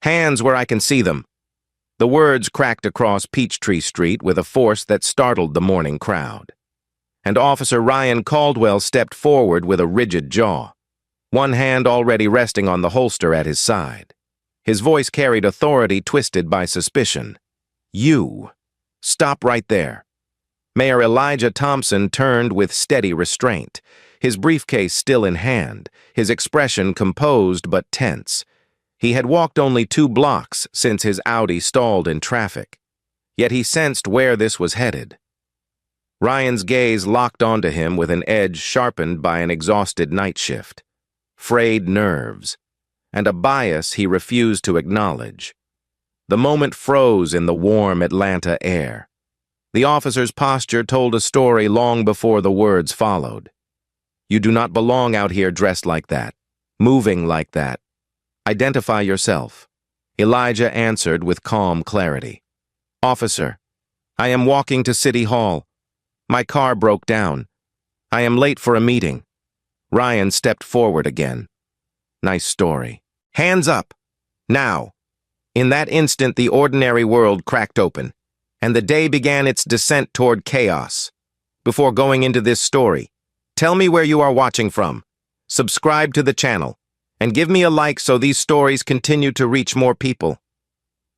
Hands where I can see them." The words cracked across Peachtree Street with a force that startled the morning crowd. And Officer Ryan Caldwell stepped forward with a rigid jaw, one hand already resting on the holster at his side. His voice carried authority twisted by suspicion. "You. Stop right there." Mayor Elijah Thompson turned with steady restraint, his briefcase still in hand, his expression composed but tense. He had walked only 2 blocks since his Audi stalled in traffic, yet he sensed where this was headed. Ryan's gaze locked onto him with an edge sharpened by an exhausted night shift, frayed nerves, and a bias he refused to acknowledge. The moment froze in the warm Atlanta air. The officer's posture told a story long before the words followed. "You do not belong out here dressed like that, moving like that. Identify yourself." Elijah answered with calm clarity. "Officer, I am walking to City Hall. My car broke down. I am late for a meeting." Ryan stepped forward again. "Nice story. Hands up. Now." In that instant, the ordinary world cracked open, and the day began its descent toward chaos. Before going into this story, tell me where you are watching from. Subscribe to the channel, and give me a like so these stories continue to reach more people.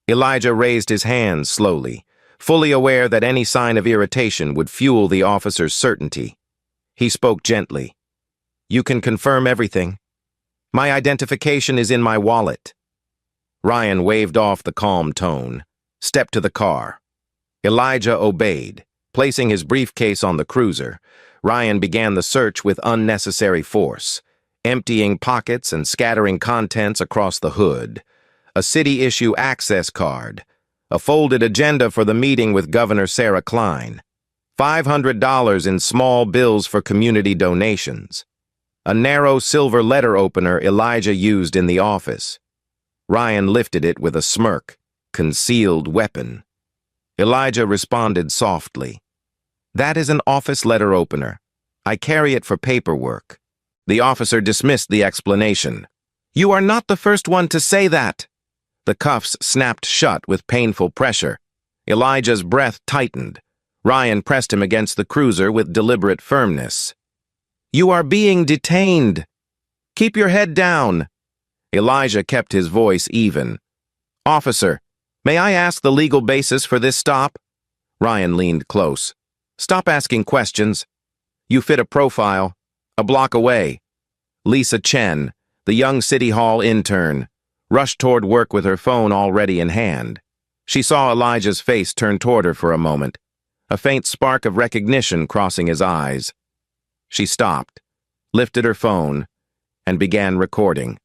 Elijah raised his hands slowly, fully aware that any sign of irritation would fuel the officer's certainty. He spoke gently. "You can confirm everything. My identification is in my wallet." Ryan waved off the calm tone, stepped to the car. Elijah obeyed. Placing his briefcase on the cruiser, Ryan began the search with unnecessary force, emptying pockets and scattering contents across the hood. A city-issue access card, a folded agenda for the meeting with Governor Sarah Klein, $500 in small bills for community donations, a narrow silver letter opener Elijah used in the office. Ryan lifted it with a smirk. Concealed weapon. Elijah responded softly. "That is an office letter opener. I carry it for paperwork." The officer dismissed the explanation. "You are not the first one to say that." The cuffs snapped shut with painful pressure. Elijah's breath tightened. Ryan pressed him against the cruiser with deliberate firmness. "You are being detained. Keep your head down." Elijah kept his voice even. "Officer, may I ask the legal basis for this stop?" Ryan leaned close. "Stop asking questions. You fit a profile. A block away." Lisa Chen, the young City Hall intern, rushed toward work with her phone already in hand. She saw Elijah's face turn toward her for a moment, a faint spark of recognition crossing his eyes. She stopped, lifted her phone, and began recording.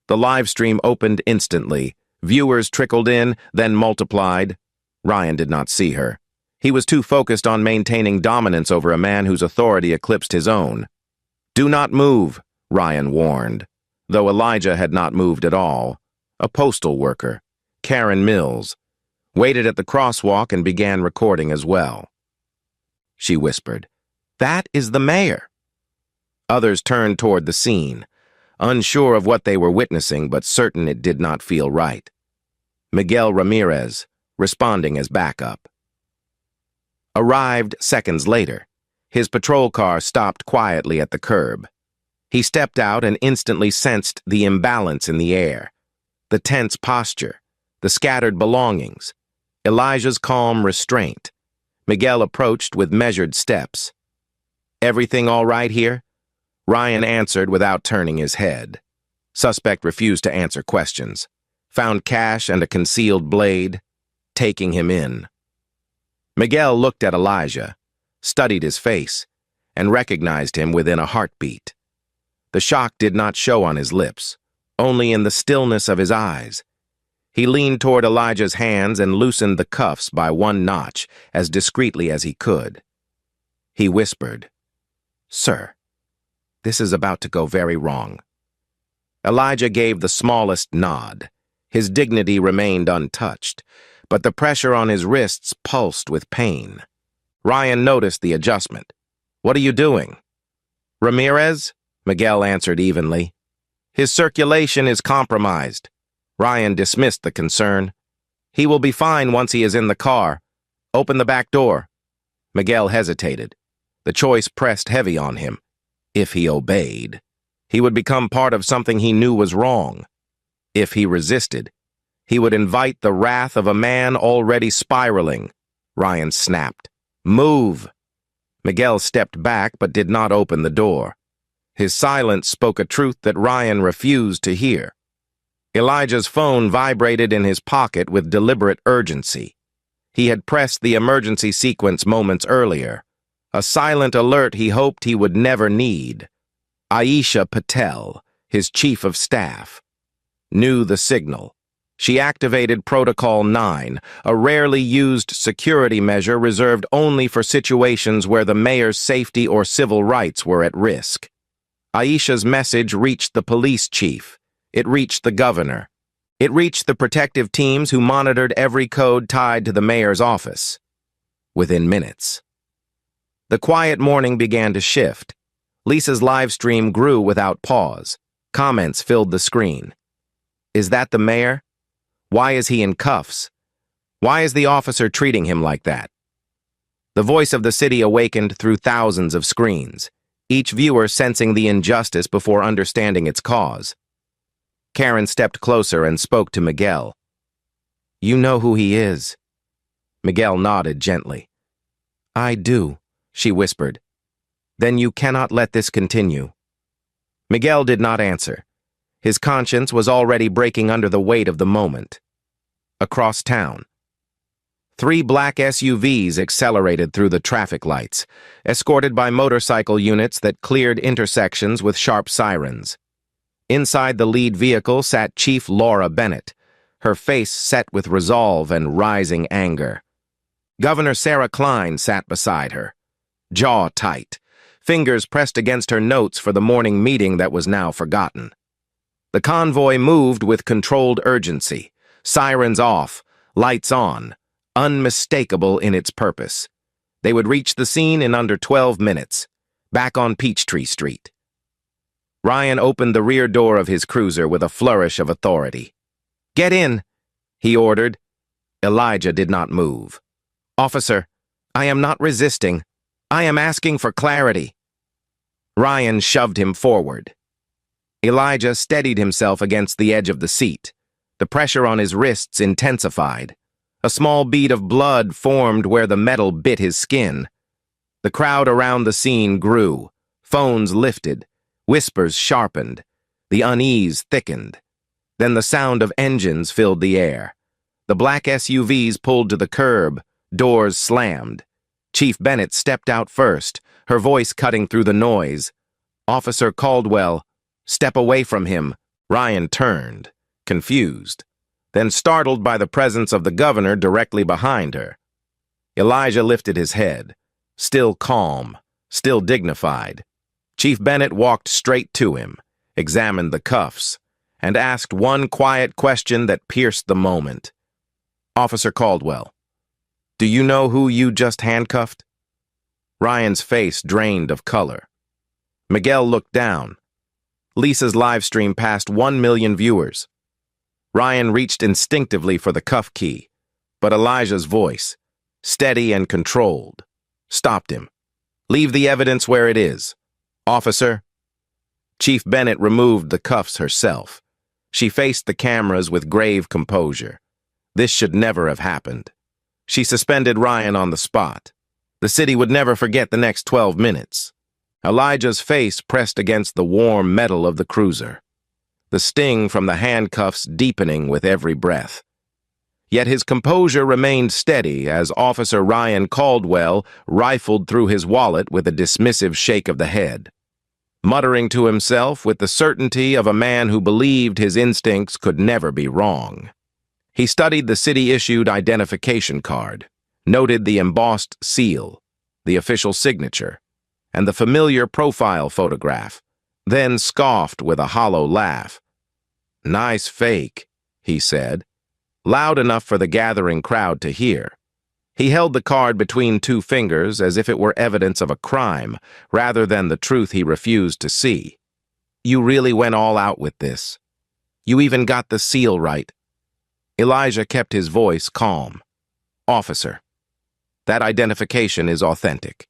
The live stream opened instantly. Viewers trickled in, then multiplied. Ryan did not see her. He was too focused on maintaining dominance over a man whose authority eclipsed his own. "Do not move," Ryan warned, though Elijah had not moved at all. A postal worker, Karen Mills, waited at the crosswalk and began recording as well. She whispered, "That is the mayor." Others turned toward the scene, unsure of what they were witnessing but certain it did not feel right. Miguel Ramirez, responding as backup. Arrived seconds later, his patrol car stopped quietly at the curb. He stepped out and instantly sensed the imbalance in the air, the tense posture, the scattered belongings, Elijah's calm restraint. Miguel approached with measured steps. "Everything all right here?" Ryan answered without turning his head. Suspect refused to answer questions. Found cash and a concealed blade, taking him in. Miguel looked at Elijah, studied his face, and recognized him within a heartbeat. The shock did not show on his lips, only in the stillness of his eyes. He leaned toward Elijah's hands and loosened the cuffs by one notch as discreetly as he could. He whispered, "Sir, this is about to go very wrong." Elijah gave the smallest nod. His dignity remained untouched, but the pressure on his wrists pulsed with pain. Ryan noticed the adjustment. "What are you doing?" "Ramirez?" Miguel answered evenly. "His circulation is compromised." Ryan dismissed the concern. He will be fine once he is in the car. Open the back door. Miguel hesitated. The choice pressed heavy on him. If he obeyed, he would become part of something he knew was wrong. If he resisted, he would invite the wrath of a man already spiraling. Ryan snapped. Move! Miguel stepped back but did not open the door. His silence spoke a truth that Ryan refused to hear. Elijah's phone vibrated in his pocket with deliberate urgency. He had pressed the emergency sequence moments earlier, a silent alert he hoped he would never need. Aisha Patel, his chief of staff, knew the signal. She activated Protocol 9, a rarely used security measure reserved only for situations where the mayor's safety or civil rights were at risk. Aisha's message reached the police chief. It reached the governor. It reached the protective teams who monitored every code tied to the mayor's office. Within minutes. The quiet morning began to shift. Lisa's live stream grew without pause. Comments filled the screen. Is that the mayor? Why is he in cuffs? Why is the officer treating him like that? The voice of the city awakened through thousands of screens, each viewer sensing the injustice before understanding its cause. Karen stepped closer and spoke to Miguel. You know who he is. Miguel nodded gently. I do, she whispered. Then you cannot let this continue. Miguel did not answer. His conscience was already breaking under the weight of the moment. Across town. 3 black SUVs accelerated through the traffic lights, escorted by motorcycle units that cleared intersections with sharp sirens. Inside the lead vehicle sat Chief Laura Bennett, her face set with resolve and rising anger. Governor Sarah Klein sat beside her, jaw tight, fingers pressed against her notes for the morning meeting that was now forgotten. The convoy moved with controlled urgency, sirens off, lights on, unmistakable in its purpose. They would reach the scene in under 12 minutes, back on Peachtree Street. Ryan opened the rear door of his cruiser with a flourish of authority. Get in, he ordered. Elijah did not move. Officer, I am not resisting. I am asking for clarity. Ryan shoved him forward. Elijah steadied himself against the edge of the seat. The pressure on his wrists intensified. A small bead of blood formed where the metal bit his skin. The crowd around the scene grew. Phones lifted. Whispers sharpened. The unease thickened. Then the sound of engines filled the air. The black SUVs pulled to the curb. Doors slammed. Chief Bennett stepped out first, her voice cutting through the noise. Officer Caldwell, step away from him. Ryan turned, confused, then startled by the presence of the governor directly behind her. Elijah lifted his head, still calm, still dignified. Chief Bennett walked straight to him, examined the cuffs, and asked one quiet question that pierced the moment. Officer Caldwell, do you know who you just handcuffed? Ryan's face drained of color. Miguel looked down. Lisa's live stream passed 1 million viewers. Ryan reached instinctively for the cuff key, but Elijah's voice, steady and controlled, stopped him. Leave the evidence where it is. Officer. Chief Bennett removed the cuffs herself. She faced the cameras with grave composure. This should never have happened. She suspended Ryan on the spot. The city would never forget the next 12 minutes. Elijah's face pressed against the warm metal of the cruiser, the sting from the handcuffs deepening with every breath. Yet his composure remained steady as Officer Ryan Caldwell rifled through his wallet with a dismissive shake of the head. Muttering to himself with the certainty of a man who believed his instincts could never be wrong. He studied the city-issued identification card, noted the embossed seal, the official signature, and the familiar profile photograph, then scoffed with a hollow laugh. Nice fake, he said, loud enough for the gathering crowd to hear. He held the card between 2 fingers as if it were evidence of a crime, rather than the truth he refused to see. You really went all out with this. You even got the seal right." Elijah kept his voice calm. "Officer, that identification is authentic."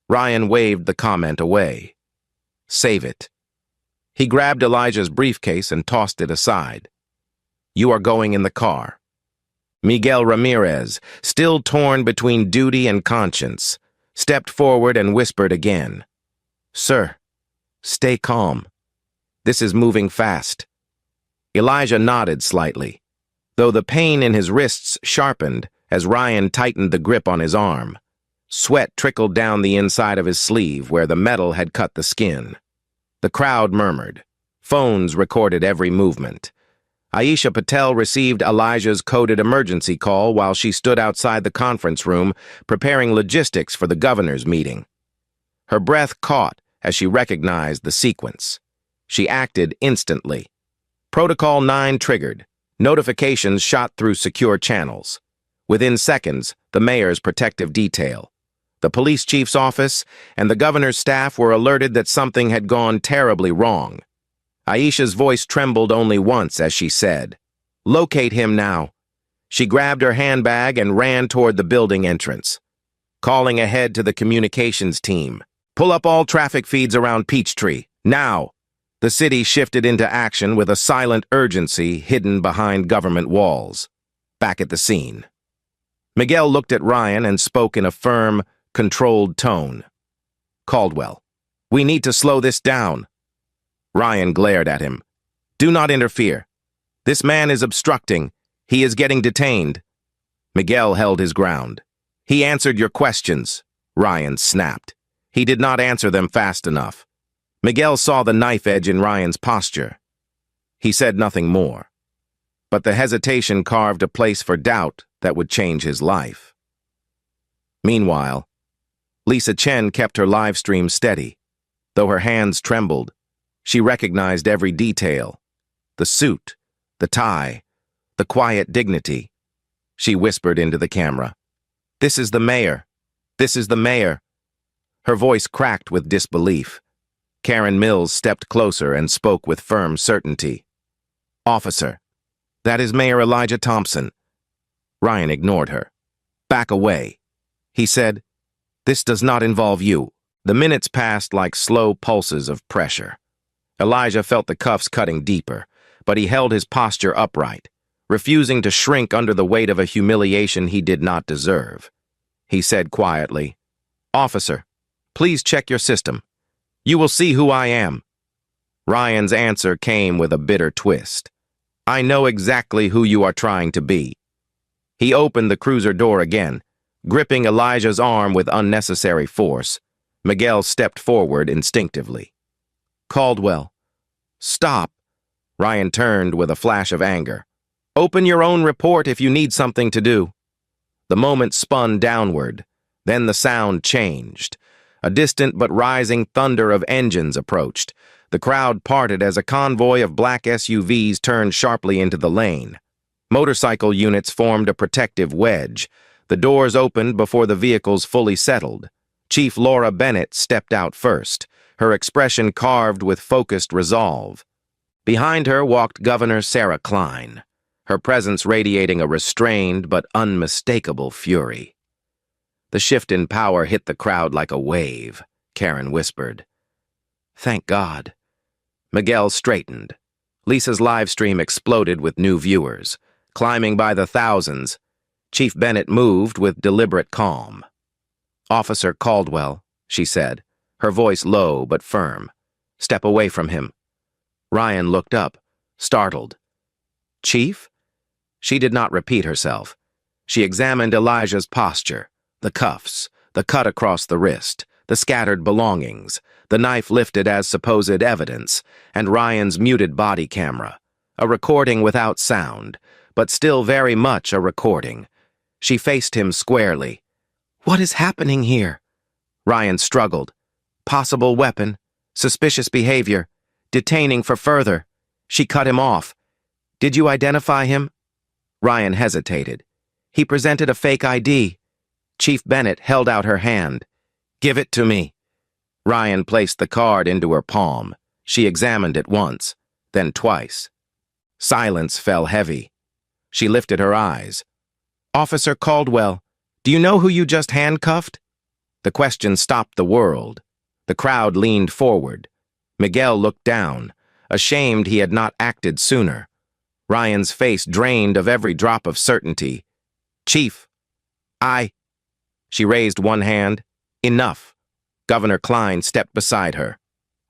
Ryan waved the comment away. "Save it." He grabbed Elijah's briefcase and tossed it aside. "You are going in the car." Miguel Ramirez, still torn between duty and conscience, stepped forward and whispered again. "Sir, stay calm. This is moving fast." Elijah nodded slightly, though the pain in his wrists sharpened as Ryan tightened the grip on his arm. Sweat trickled down the inside of his sleeve where the metal had cut the skin. The crowd murmured. Phones recorded every movement. Aisha Patel received Elijah's coded emergency call while she stood outside the conference room preparing logistics for the governor's meeting. Her breath caught as she recognized the sequence. She acted instantly. Protocol 9 triggered. Notifications shot through secure channels. Within seconds, the mayor's protective detail, the police chief's office, and the governor's staff were alerted that something had gone terribly wrong. Aisha's voice trembled only once as she said, "Locate him now." She grabbed her handbag and ran toward the building entrance. Calling ahead to the communications team, "Pull up all traffic feeds around Peachtree, now." The city shifted into action with a silent urgency hidden behind government walls. Back at the scene, Miguel looked at Ryan and spoke in a firm, controlled tone. "Caldwell, we need to slow this down." Ryan glared at him. "Do not interfere. This man is obstructing. He is getting detained." Miguel held his ground. "He answered your questions," Ryan snapped. He did not answer them fast enough. Miguel saw the knife edge in Ryan's posture. He said nothing more. But the hesitation carved a place for doubt that would change his life. Meanwhile, Lisa Chen kept her live stream steady. Though her hands trembled, she recognized every detail. The suit, the tie, the quiet dignity. She whispered into the camera, "This is the mayor. This is the mayor." Her voice cracked with disbelief. Karen Mills stepped closer and spoke with firm certainty. "Officer, that is Mayor Elijah Thompson." Ryan ignored her. "Back away." He said, "This does not involve you." The minutes passed like slow pulses of pressure. Elijah felt the cuffs cutting deeper, but he held his posture upright, refusing to shrink under the weight of a humiliation he did not deserve. He said quietly, "Officer, please check your system. You will see who I am." Ryan's answer came with a bitter twist. "I know exactly who you are trying to be." He opened the cruiser door again, gripping Elijah's arm with unnecessary force. Miguel stepped forward instinctively. "Caldwell, stop." Ryan turned with a flash of anger. "Open your own report if you need something to do." The moment spun downward, then the sound changed. A distant but rising thunder of engines approached. The crowd parted as a convoy of black SUVs turned sharply into the lane. Motorcycle units formed a protective wedge. The doors opened before the vehicles fully settled. Chief Laura Bennett stepped out first, her expression carved with focused resolve. Behind her walked Governor Sarah Klein, her presence radiating a restrained but unmistakable fury. The shift in power hit the crowd like a wave, Karen whispered. "Thank God." Miguel straightened. Lisa's live stream exploded with new viewers, climbing by the thousands. Chief Bennett moved with deliberate calm. "Officer Caldwell," she said, her voice low but firm. "Step away from him." Ryan looked up, startled. "Chief?" She did not repeat herself. She examined Elijah's posture. The cuffs, the cut across the wrist, the scattered belongings, the knife lifted as supposed evidence, and Ryan's muted body camera. A recording without sound, but still very much a recording. She faced him squarely. "What is happening here?" Ryan struggled. "Possible weapon, suspicious behavior, detaining for further." She cut him off. "Did you identify him?" Ryan hesitated. "He presented a fake ID." Chief Bennett held out her hand. "Give it to me." Ryan placed the card into her palm. She examined it once, then twice. Silence fell heavy. She lifted her eyes. "Officer Caldwell, do you know who you just handcuffed?" The question stopped the world. The crowd leaned forward. Miguel looked down, ashamed he had not acted sooner. Ryan's face drained of every drop of certainty. "Chief, I—" She raised one hand. "Enough." Governor Klein stepped beside her.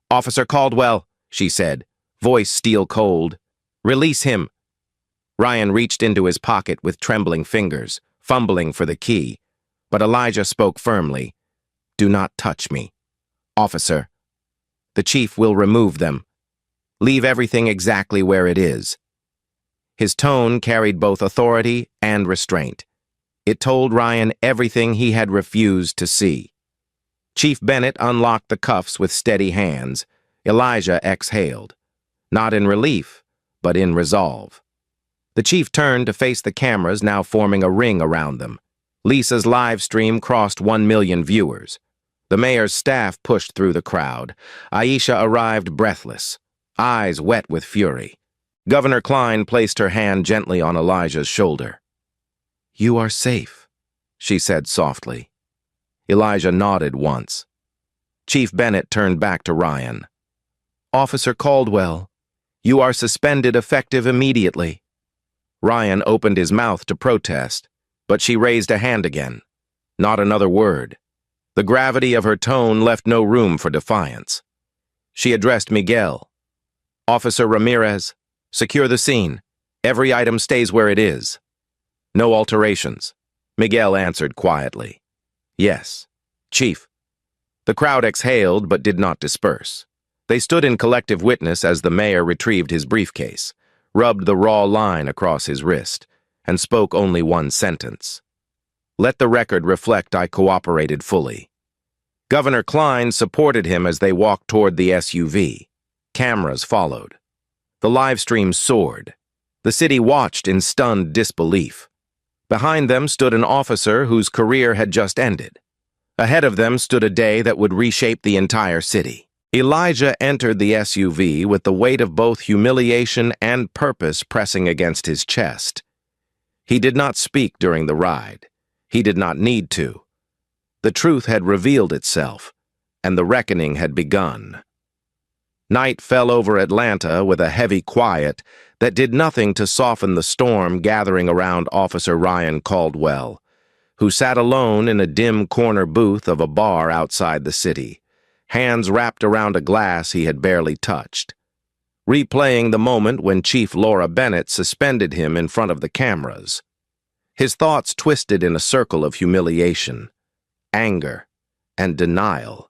"Officer Caldwell," she said, voice steel cold. "Release him." Ryan reached into his pocket with trembling fingers, fumbling for the key. But Elijah spoke firmly. "Do not touch me. Officer, the chief will remove them. Leave everything exactly where it is." His tone carried both authority and restraint. It told Ryan everything he had refused to see. Chief Bennett unlocked the cuffs with steady hands. Elijah exhaled. Not in relief, but in resolve. The chief turned to face the cameras now forming a ring around them. Lisa's live stream crossed 1 million viewers. The mayor's staff pushed through the crowd. Aisha arrived breathless, eyes wet with fury. Governor Klein placed her hand gently on Elijah's shoulder. "You are safe," she said softly. Elijah nodded once. Chief Bennett turned back to Ryan. "Officer Caldwell, you are suspended effective immediately." Ryan opened his mouth to protest, but she raised a hand again. Not another word. The gravity of her tone left no room for defiance. She addressed Miguel. "Officer Ramirez, secure the scene. Every item stays where it is." "No alterations," Miguel answered quietly. "Yes, Chief." The crowd exhaled but did not disperse. They stood in collective witness as the mayor retrieved his briefcase, rubbed the raw line across his wrist, and spoke only one sentence. "Let the record reflect I cooperated fully." Governor Klein supported him as they walked toward the SUV. Cameras followed. The live stream soared. The city watched in stunned disbelief. Behind them stood an officer whose career had just ended. Ahead of them stood a day that would reshape the entire city. Elijah entered the SUV with the weight of both humiliation and purpose pressing against his chest. He did not speak during the ride. He did not need to. The truth had revealed itself, and the reckoning had begun. Night fell over Atlanta with a heavy quiet that did nothing to soften the storm gathering around Officer Ryan Caldwell, who sat alone in a dim corner booth of a bar outside the city, hands wrapped around a glass he had barely touched, replaying the moment when Chief Laura Bennett suspended him in front of the cameras. His thoughts twisted in a circle of humiliation, anger, and denial,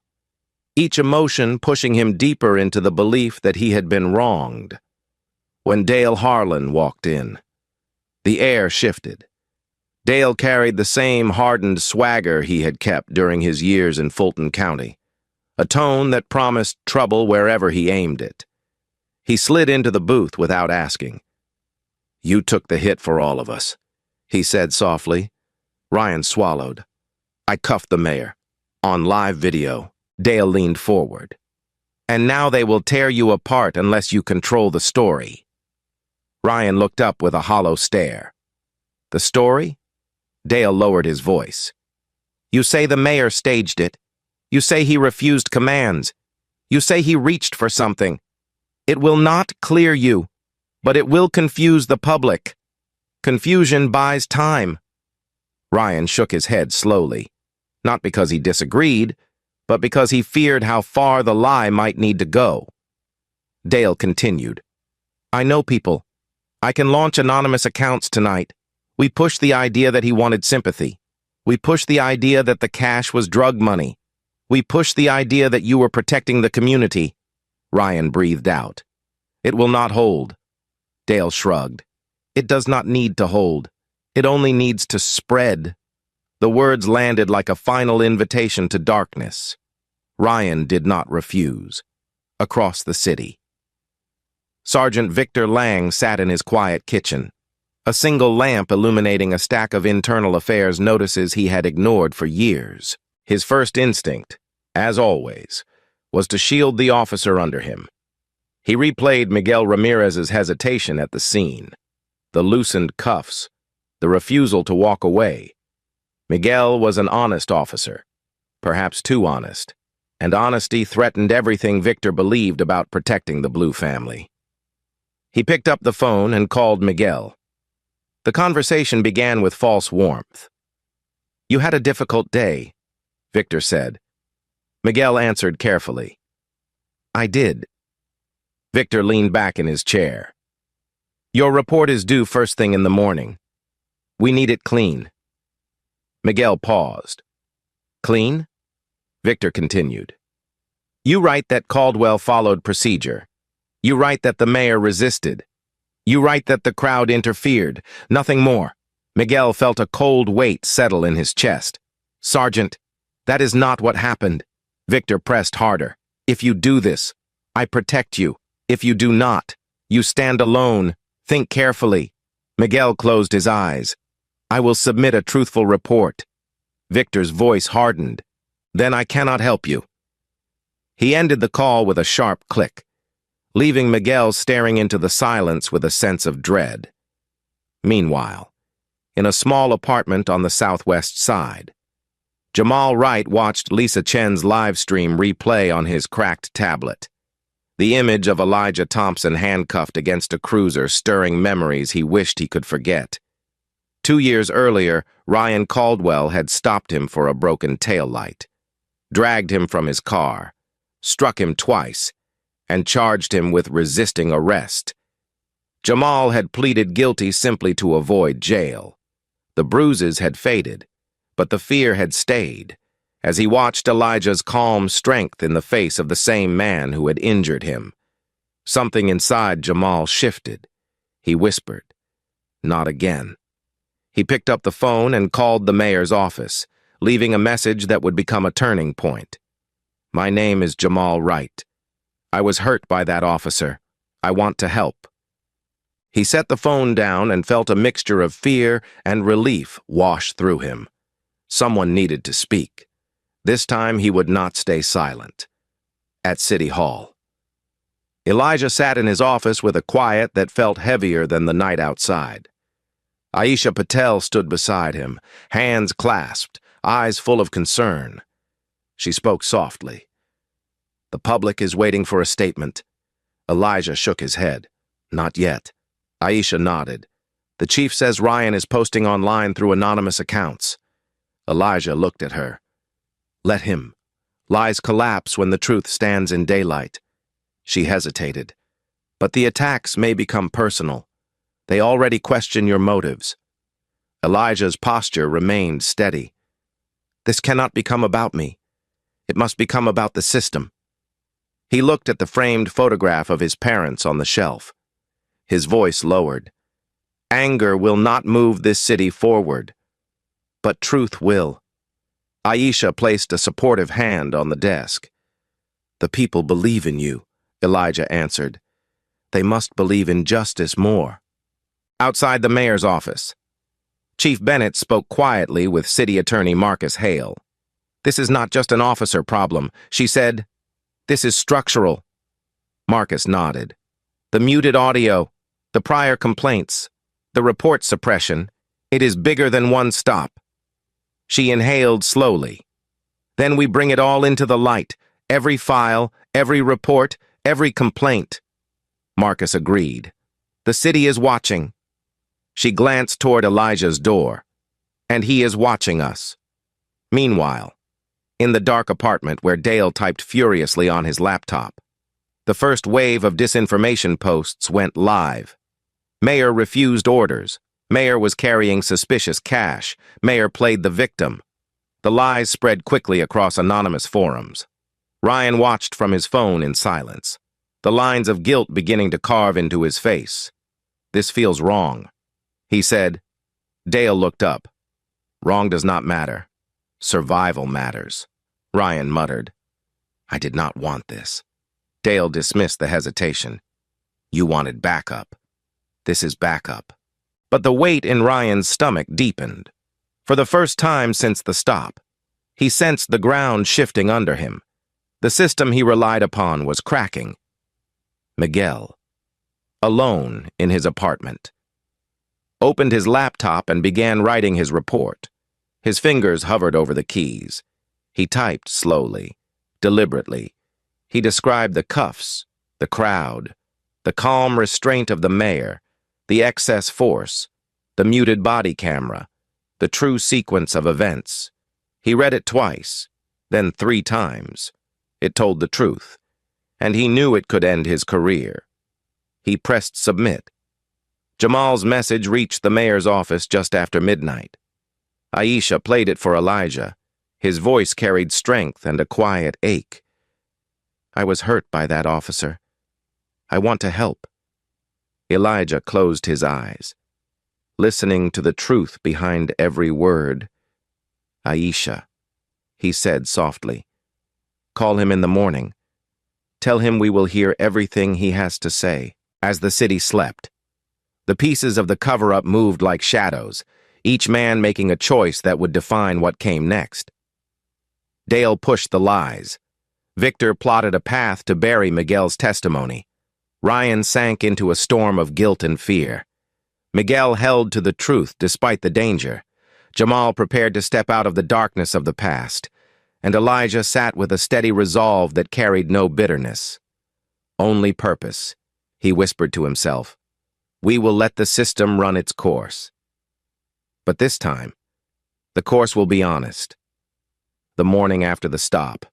each emotion pushing him deeper into the belief that he had been wronged. When Dale Harlan walked in, the air shifted. Dale carried the same hardened swagger he had kept during his years in Fulton County, a tone that promised trouble wherever he aimed it. He slid into the booth without asking. "You took the hit for all of us," he said softly. Ryan swallowed. "I cuffed the mayor. On live video." Dale leaned forward. "And now they will tear you apart unless you control the story." Ryan looked up with a hollow stare. "The story?" Dale lowered his voice. "You say the mayor staged it. You say he refused commands. You say he reached for something. It will not clear you, but it will confuse the public. Confusion buys time." Ryan shook his head slowly, not because he disagreed, but because he feared how far the lie might need to go. Dale continued. "I know people. I can launch anonymous accounts tonight. We pushed the idea that he wanted sympathy. We pushed the idea that the cash was drug money. We pushed the idea that you were protecting the community." Ryan breathed out. "It will not hold." Dale shrugged. "It does not need to hold. It only needs to spread." The words landed like a final invitation to darkness. Ryan did not refuse. Across the city, Sergeant Victor Lang sat in his quiet kitchen, a single lamp illuminating a stack of internal affairs notices he had ignored for years. His first instinct, as always, was to shield the officer under him. He replayed Miguel Ramirez's hesitation at the scene, the loosened cuffs, the refusal to walk away. Miguel was an honest officer, perhaps too honest, and honesty threatened everything Victor believed about protecting the Blue family. He picked up the phone and called Miguel. The conversation began with false warmth. "You had a difficult day," Victor said. Miguel answered carefully. "I did." Victor leaned back in his chair. "Your report is due first thing in the morning. We need it clean." Miguel paused. "Clean?" Victor continued. "You write that Caldwell followed procedure. You write that the mayor resisted. You write that the crowd interfered. Nothing more." Miguel felt a cold weight settle in his chest. "Sergeant, that is not what happened." Victor pressed harder. "If you do this, I protect you. If you do not, you stand alone. Think carefully." Miguel closed his eyes. "I will submit a truthful report." Victor's voice hardened. "Then I cannot help you." He ended the call with a sharp click, leaving Miguel staring into the silence with a sense of dread. Meanwhile, in a small apartment on the southwest side, Jamal Wright watched Lisa Chen's live stream replay on his cracked tablet. The image of Elijah Thompson handcuffed against a cruiser stirring memories he wished he could forget. 2 years earlier, Ryan Caldwell had stopped him for a broken taillight, dragged him from his car, struck him twice, and charged him with resisting arrest. Jamal had pleaded guilty simply to avoid jail. The bruises had faded, but the fear had stayed, as he watched Elijah's calm strength in the face of the same man who had injured him. Something inside Jamal shifted. He whispered, "Not again." He picked up the phone and called the mayor's office, leaving a message that would become a turning point. "My name is Jamal Wright. I was hurt by that officer. I want to help." He set the phone down and felt a mixture of fear and relief wash through him. Someone needed to speak. This time he would not stay silent. At City Hall, Elijah sat in his office with a quiet that felt heavier than the night outside. Aisha Patel stood beside him, hands clasped, eyes full of concern. She spoke softly. "The public is waiting for a statement." Elijah shook his head. "Not yet." Aisha nodded. "The chief says Ryan is posting online through anonymous accounts." Elijah looked at her. "Let him. Lies collapse when the truth stands in daylight." She hesitated. "But the attacks may become personal. They already question your motives." Elijah's posture remained steady. "This cannot become about me. It must become about the system." He looked at the framed photograph of his parents on the shelf. His voice lowered. "Anger will not move this city forward, but truth will." Aisha placed a supportive hand on the desk. "The people believe in you," Elijah answered. "They must believe in justice more." Outside the mayor's office, Chief Bennett spoke quietly with City Attorney Marcus Hale. "This is not just an officer problem," she said. "This is structural." Marcus nodded. "The muted audio, the prior complaints, the report suppression, it is bigger than one stop." She inhaled slowly. "Then we bring it all into the light, every file, every report, every complaint." Marcus agreed. "The city is watching." She glanced toward Elijah's door. "And he is watching us." Meanwhile, in the dark apartment where Dale typed furiously on his laptop, the first wave of disinformation posts went live. Mayor refused orders. Mayor was carrying suspicious cash. Mayor played the victim. The lies spread quickly across anonymous forums. Ryan watched from his phone in silence, the lines of guilt beginning to carve into his face. "This feels wrong," he said. Dale looked up. "Wrong does not matter. Survival matters," Ryan muttered. "I did not want this." Dale dismissed the hesitation. "You wanted backup. This is backup." But the weight in Ryan's stomach deepened. For the first time since the stop, he sensed the ground shifting under him. The system he relied upon was cracking. Miguel, alone in his apartment, opened his laptop and began writing his report. His fingers hovered over the keys. He typed slowly, deliberately. He described the cuffs, the crowd, the calm restraint of the mayor, the excess force, the muted body camera, the true sequence of events. He read it twice, then 3 times. It told the truth, and he knew it could end his career. He pressed submit. Jamal's message reached the mayor's office just after midnight. Aisha played it for Elijah. His voice carried strength and a quiet ache. "I was hurt by that, officer. I want to help." Elijah closed his eyes, listening to the truth behind every word. "Aisha," he said softly. "Call him in the morning. Tell him we will hear everything he has to say." As the city slept, the pieces of the cover-up moved like shadows, each man making a choice that would define what came next. Dale pushed the lies. Victor plotted a path to bury Miguel's testimony. Ryan sank into a storm of guilt and fear. Miguel held to the truth despite the danger. Jamal prepared to step out of the darkness of the past, and Elijah sat with a steady resolve that carried no bitterness. Only purpose, he whispered to himself. We will let the system run its course. But this time, the course will be honest. The morning after the stop.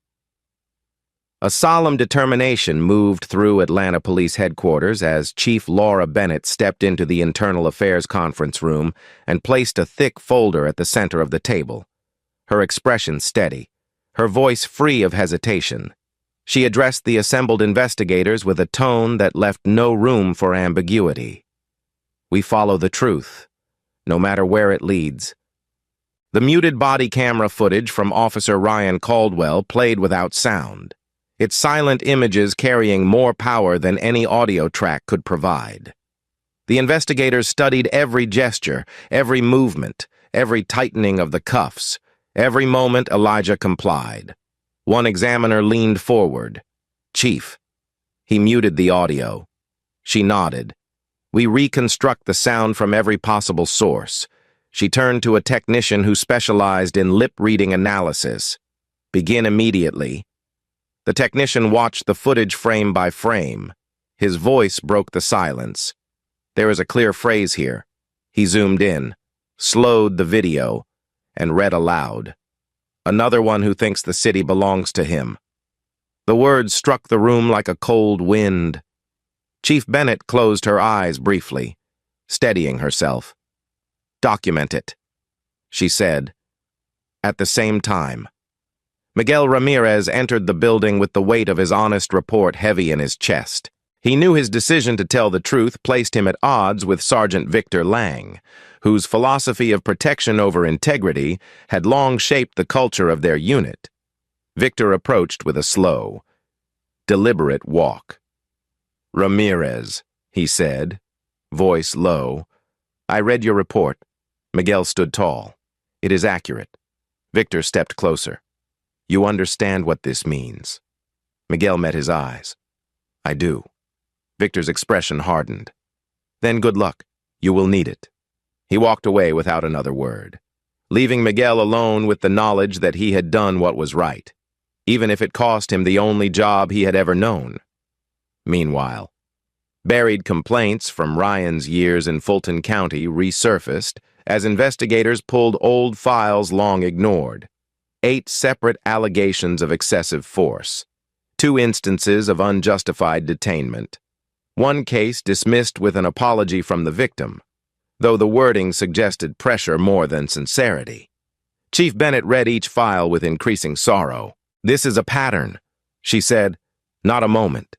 A solemn determination moved through Atlanta Police Headquarters as Chief Laura Bennett stepped into the Internal Affairs conference room and placed a thick folder at the center of the table. Her expression steady, her voice free of hesitation. She addressed the assembled investigators with a tone that left no room for ambiguity. We follow the truth, no matter where it leads. The muted body camera footage from Officer Ryan Caldwell played without sound, its silent images carrying more power than any audio track could provide. The investigators studied every gesture, every movement, every tightening of the cuffs. Every moment Elijah complied. One examiner leaned forward. "Chief." He muted the audio. She nodded. "We reconstruct the sound from every possible source." She turned to a technician who specialized in lip-reading analysis. "Begin immediately." The technician watched the footage frame by frame. His voice broke the silence. "There is a clear phrase here." He zoomed in, slowed the video, and read aloud. "Another one who thinks the city belongs to him." The words struck the room like a cold wind. Chief Bennett closed her eyes briefly, steadying herself. "Document it," she said. At the same time, Miguel Ramirez entered the building with the weight of his honest report heavy in his chest. He knew his decision to tell the truth placed him at odds with Sergeant Victor Lang, whose philosophy of protection over integrity had long shaped the culture of their unit. Victor approached with a slow, deliberate walk. "Ramirez," he said, voice low. "I read your report." Miguel stood tall. "It is accurate." Victor stepped closer. "You understand what this means?" Miguel met his eyes. "I do." Victor's expression hardened. "Then good luck. You will need it." He walked away without another word, leaving Miguel alone with the knowledge that he had done what was right, even if it cost him the only job he had ever known. Meanwhile, buried complaints from Ryan's years in Fulton County resurfaced as investigators pulled old files long ignored. 8 separate allegations of excessive force, 2 instances of unjustified detainment. 1 case dismissed with an apology from the victim, though the wording suggested pressure more than sincerity. Chief Bennett read each file with increasing sorrow. "This is a pattern," she said, "not a moment."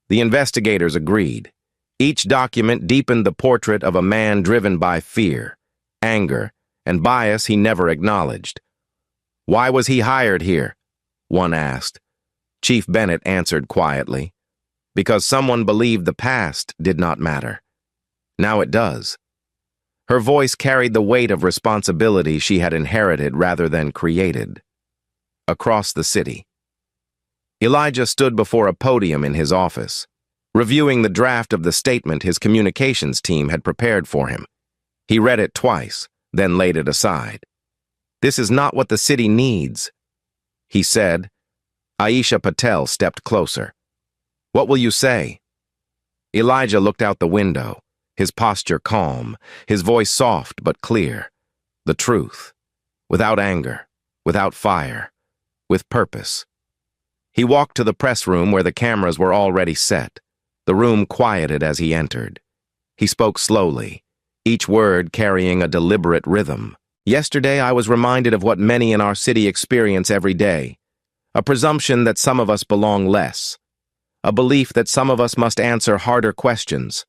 The investigators agreed. Each document deepened the portrait of a man driven by fear, anger, and bias he never acknowledged. "Why was he hired here?" one asked. Chief Bennett answered quietly, "Because someone believed the past did not matter. Now it does." Her voice carried the weight of responsibility she had inherited rather than created. Across the city, Elijah stood before a podium in his office. reviewing the draft of the statement his communications team had prepared for him. He read it twice, then laid it aside. "This is not what the city needs," he said. Aisha Patel stepped closer. "What will you say?" Elijah looked out the window, his posture calm, his voice soft but clear. The truth, without anger, without fire, with purpose. He walked to the press room where the cameras were already set. The room quieted as he entered. He spoke slowly, each word carrying a deliberate rhythm. "Yesterday I was reminded of what many in our city experience every day. A presumption that some of us belong less. A belief that some of us must answer harder questions.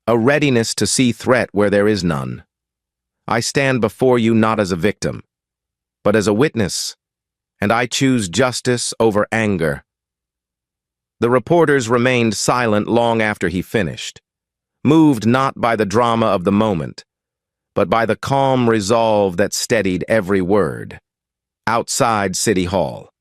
A readiness to see threat where there is none. I stand before you not as a victim, but as a witness, and I choose justice over anger." The reporters remained silent long after he finished, moved not by the drama of the moment, but by the calm resolve that steadied every word. Outside City Hall,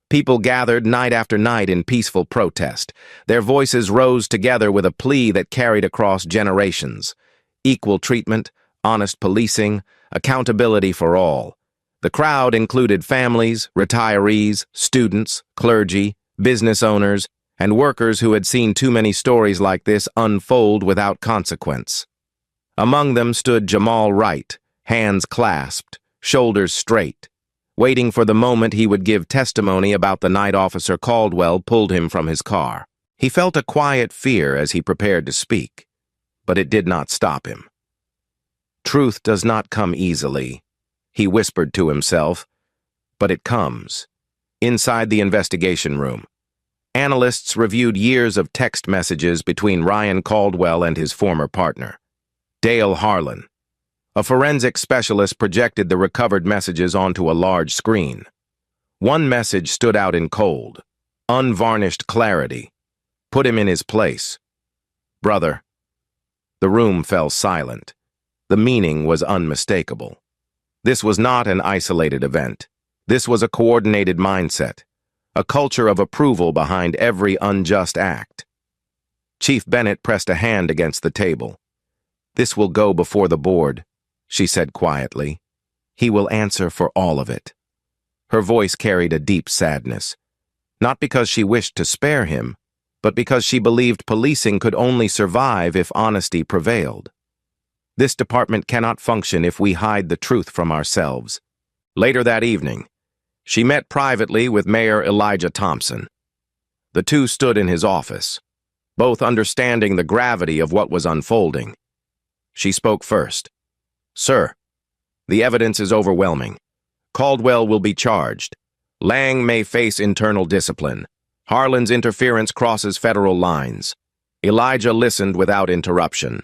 people gathered night after night in peaceful protest. Their voices rose together with a plea that carried across generations. Equal treatment, honest policing, accountability for all. The crowd included families, retirees, students, clergy, business owners, and workers who had seen too many stories like this unfold without consequence. Among them stood Jamal Wright, hands clasped, shoulders straight, waiting for the moment he would give testimony about the night Officer Caldwell pulled him from his car. He felt a quiet fear as he prepared to speak, but it did not stop him. "Truth does not come easily," he whispered to himself, "but it comes." Inside the investigation room, analysts reviewed years of text messages between Ryan Caldwell and his former partner, Dale Harlan. A forensic specialist projected the recovered messages onto a large screen. One message stood out in cold, unvarnished clarity. Put him in his place. "Brother." The room fell silent. The meaning was unmistakable. This was not an isolated event. This was a coordinated mindset, a culture of approval behind every unjust act. Chief Bennett pressed a hand against the table. "This will go before the board," she said quietly. "He will answer for all of it." Her voice carried a deep sadness, not because she wished to spare him, but because she believed policing could only survive if honesty prevailed. This department cannot function if we hide the truth from ourselves. Later that evening, she met privately with Mayor Elijah Thompson. The two stood in his office, both understanding the gravity of what was unfolding. She spoke first. "Sir, the evidence is overwhelming. Caldwell will be charged. Lang may face internal discipline. Harlan's interference crosses federal lines." Elijah listened without interruption.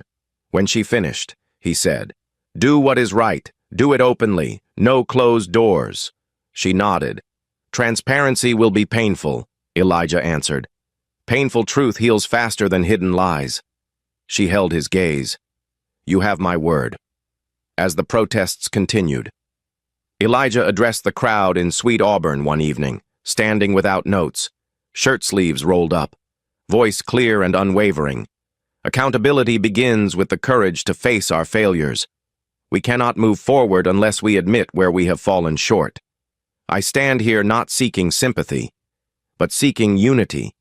When she finished, he said, "Do what is right. Do it openly. No closed doors." She nodded. "Transparency will be painful," Elijah answered. "Painful truth heals faster than hidden lies." She held his gaze. "You have my word." As the protests continued, Elijah addressed the crowd in Sweet Auburn one evening, standing without notes, shirt sleeves rolled up, voice clear and unwavering. "Accountability begins with the courage to face our failures. We cannot move forward unless we admit where we have fallen short. I stand here not seeking sympathy, but seeking unity.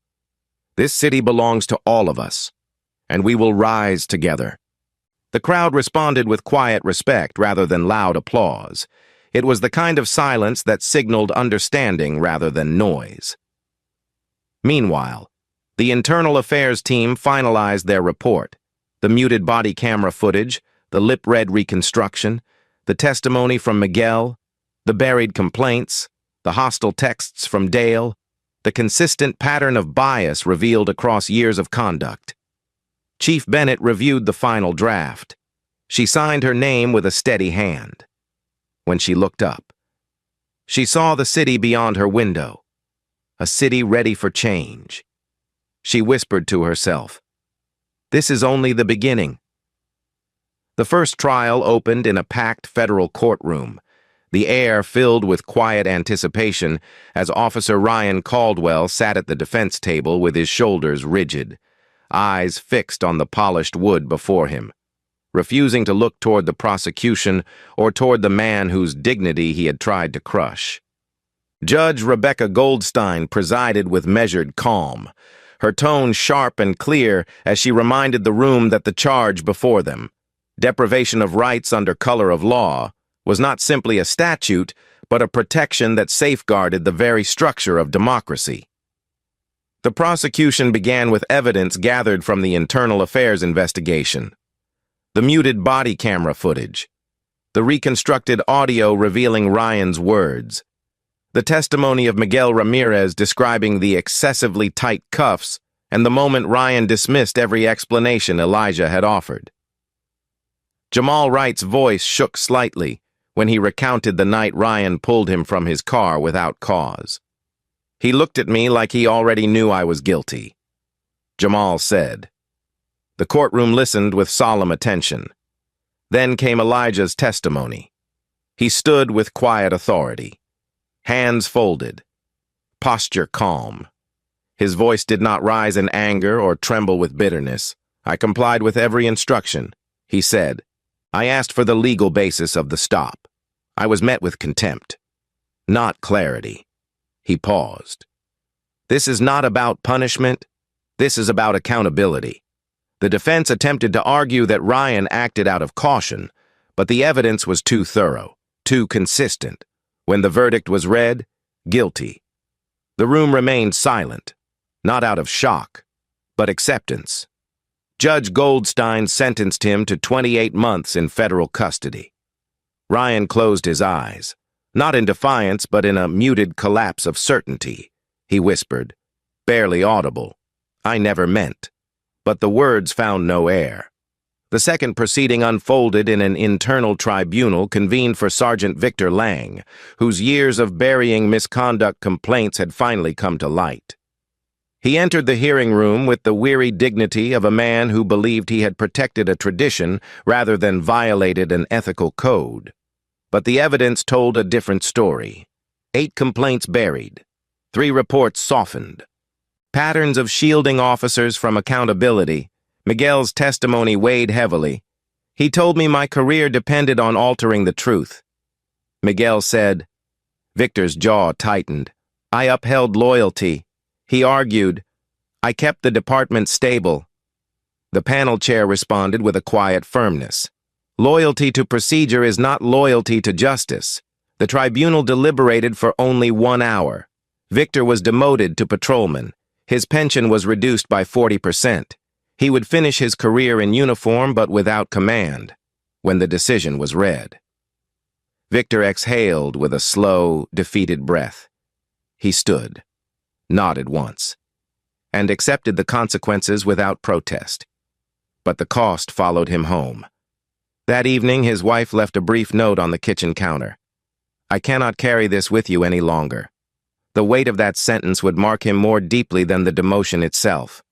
This city belongs to all of us, and we will rise together." The crowd responded with quiet respect rather than loud applause. It was the kind of silence that signaled understanding rather than noise. Meanwhile, the internal affairs team finalized their report. The muted body camera footage, the lip-read reconstruction, the testimony from Miguel, the buried complaints, the hostile texts from Dale, the consistent pattern of bias revealed across years of conduct. Chief Bennett reviewed the final draft. She signed her name with a steady hand. When she looked up, she saw the city beyond her window, a city ready for change. She whispered to herself, "This is only the beginning." The first trial opened in a packed federal courtroom, the air filled with quiet anticipation as Officer Ryan Caldwell sat at the defense table with his shoulders rigid. eyes fixed on the polished wood before him, refusing to look toward the prosecution or toward the man whose dignity he had tried to crush. Judge Rebecca Goldstein presided with measured calm, her tone sharp and clear as she reminded the room that the charge before them, deprivation of rights under color of law, was not simply a statute, but a protection that safeguarded the very structure of democracy. The prosecution began with evidence gathered from the internal affairs investigation, the muted body camera footage, the reconstructed audio revealing Ryan's words, the testimony of Miguel Ramirez describing the excessively tight cuffs, and the moment Ryan dismissed every explanation Elijah had offered. Jamal Wright's voice shook slightly when he recounted the night Ryan pulled him from his car without cause. He looked at me like he already knew I was guilty. Jamal said. The courtroom listened with solemn attention. Then came Elijah's testimony. He stood with quiet authority, hands folded, posture calm. His voice did not rise in anger or tremble with bitterness. I complied with every instruction. He said, I asked for the legal basis of the stop. I was met with contempt, not clarity. He paused. This is not about punishment. This is about accountability. The defense attempted to argue that Ryan acted out of caution, but the evidence was too thorough, too consistent. When the verdict was read, guilty. The room remained silent, not out of shock, but acceptance. Judge Goldstein sentenced him to 28 months in federal custody. Ryan closed his eyes, not in defiance but in a muted collapse of certainty. He whispered, barely audible, I never meant. But the words found no air. The second proceeding unfolded in an internal tribunal convened for Sergeant Victor Lang, whose years of burying misconduct complaints had finally come to light. He entered the hearing room with the weary dignity of a man who believed he had protected a tradition rather than violated an ethical code. But the evidence told a different story. 8 complaints buried, 3 reports softened. Patterns of shielding officers from accountability. Miguel's testimony weighed heavily. He told me my career depended on altering the truth. Miguel said. Victor's jaw tightened. I upheld loyalty. He argued. I kept the department stable. The panel chair responded with a quiet firmness. Loyalty to procedure is not loyalty to justice. The tribunal deliberated for only 1 hour. Victor was demoted to patrolman. His pension was reduced by 40%. He would finish his career in uniform but without command when the decision was read. Victor exhaled with a slow, defeated breath. He stood, nodded once, and accepted the consequences without protest. But the cost followed him home. That evening, his wife left a brief note on the kitchen counter. I cannot carry this with you any longer. The weight of that sentence would mark him more deeply than the demotion itself.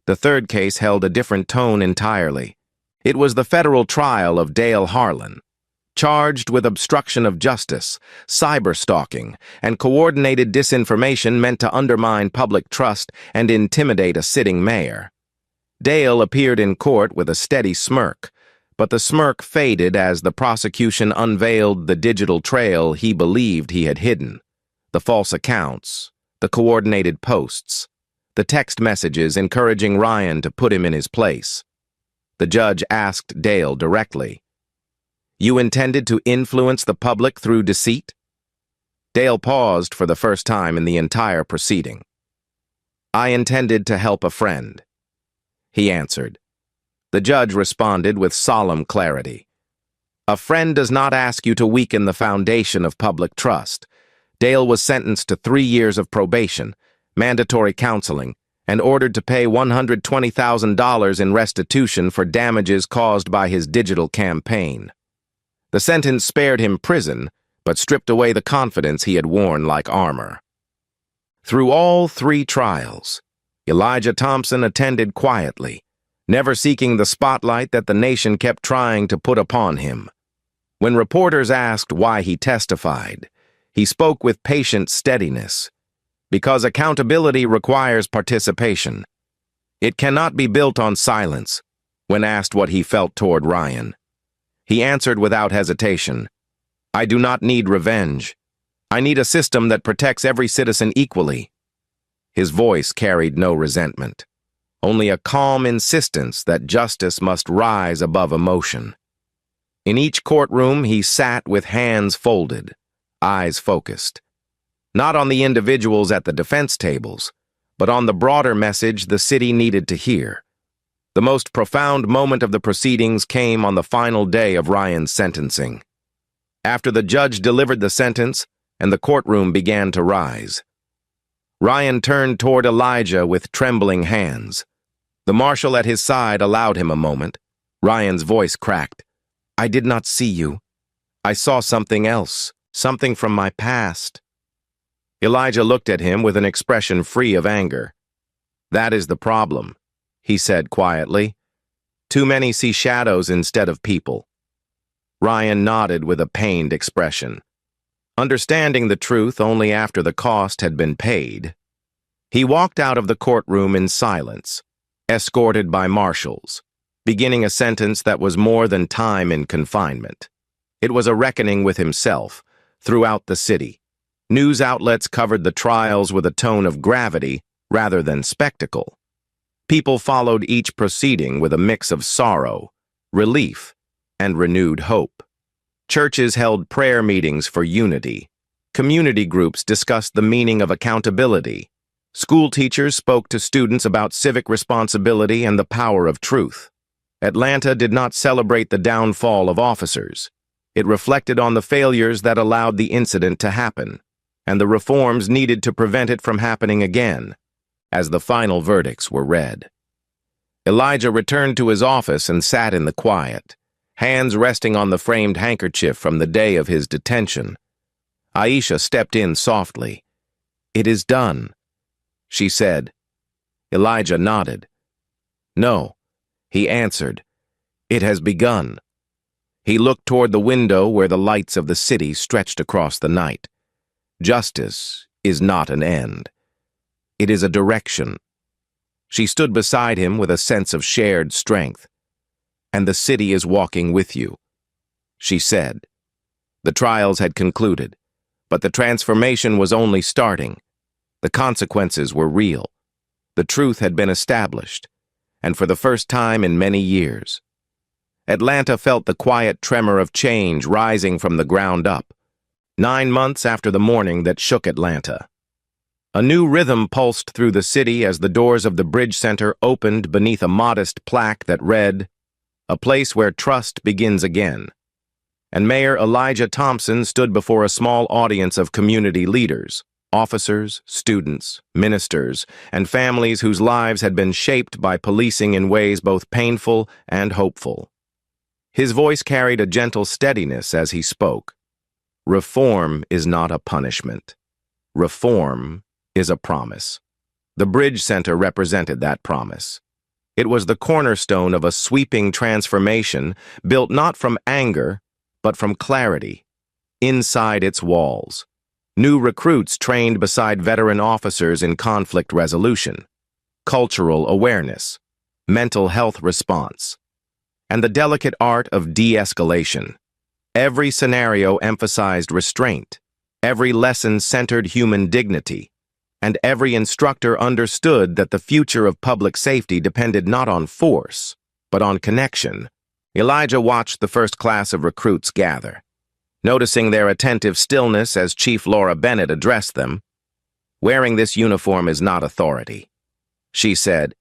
The third case held a different tone entirely. It was the federal trial of Dale Harlan, charged with obstruction of justice, cyberstalking, and coordinated disinformation meant to undermine public trust and intimidate a sitting mayor. Dale appeared in court with a steady smirk, but the smirk faded as the prosecution unveiled the digital trail he believed he had hidden. The false accounts, the coordinated posts, the text messages encouraging Ryan to put him in his place. The judge asked Dale directly, You intended to influence the public through deceit? Dale paused for the first time in the entire proceeding. I intended to help a friend, he answered. The judge responded with solemn clarity. A friend does not ask you to weaken the foundation of public trust. Dale was sentenced to 3 years of probation, mandatory counseling, and ordered to pay $120,000 in restitution for damages caused by his digital campaign. The sentence spared him prison, but stripped away the confidence he had worn like armor. Through all 3 trials, Elijah Thompson attended quietly, never seeking the spotlight that the nation kept trying to put upon him. When reporters asked why he testified, he spoke with patient steadiness. Because accountability requires participation. It cannot be built on silence. When asked what he felt toward Ryan, he answered without hesitation, "I do not need revenge. I need a system that protects every citizen equally." His voice carried no resentment, only a calm insistence that justice must rise above emotion. In each courtroom, he sat with hands folded, eyes focused, not on the individuals at the defense tables, but on the broader message the city needed to hear. The most profound moment of the proceedings came on the final day of Ryan's sentencing. After the judge delivered the sentence and the courtroom began to rise, Ryan turned toward Elijah with trembling hands. The marshal at his side allowed him a moment. Ryan's voice cracked. "I did not see you. I saw something else, something from my past." Elijah looked at him with an expression free of anger. "That is the problem," he said quietly. "Too many see shadows instead of people." Ryan nodded with a pained expression. Understanding the truth only after the cost had been paid, he walked out of the courtroom in silence, escorted by marshals, beginning a sentence that was more than time in confinement. It was a reckoning with himself. Throughout the city, news outlets covered the trials with a tone of gravity rather than spectacle. People followed each proceeding with a mix of sorrow, relief, and renewed hope. Churches held prayer meetings for unity. Community groups discussed the meaning of accountability. School teachers spoke to students about civic responsibility and the power of truth. Atlanta did not celebrate the downfall of officers. It reflected on the failures that allowed the incident to happen, and the reforms needed to prevent it from happening again, as the final verdicts were read. Elijah returned to his office and sat in the quiet, hands resting on the framed handkerchief from the day of his detention. Aisha stepped in softly. "It is done," she said. Elijah nodded. "No," he answered. "It has begun." He looked toward the window where the lights of the city stretched across the night. Justice is not an end. It is a direction. She stood beside him with a sense of shared strength. "And the city is walking with you," she said. The trials had concluded, but the transformation was only starting. The consequences were real. The truth had been established, and for the first time in many years. Atlanta felt the quiet tremor of change rising from the ground up. 9 months after the morning that shook Atlanta, a new rhythm pulsed through the city as the doors of the Bridge Center opened beneath a modest plaque that read, "A place where trust begins again." And Mayor Elijah Thompson stood before a small audience of community leaders, officers, students, ministers, and families whose lives had been shaped by policing in ways both painful and hopeful. His voice carried a gentle steadiness as he spoke. Reform is not a punishment. Reform is a promise. The Bridge Center represented that promise. It was the cornerstone of a sweeping transformation built not from anger, but from clarity. Inside its walls, new recruits trained beside veteran officers in conflict resolution, cultural awareness, mental health response, and the delicate art of de-escalation. Every scenario emphasized restraint, every lesson centered human dignity, and every instructor understood that the future of public safety depended not on force, but on connection. Elijah watched the first class of recruits gather, noticing their attentive stillness as Chief Laura Bennett addressed them. "Wearing this uniform is not authority," she said.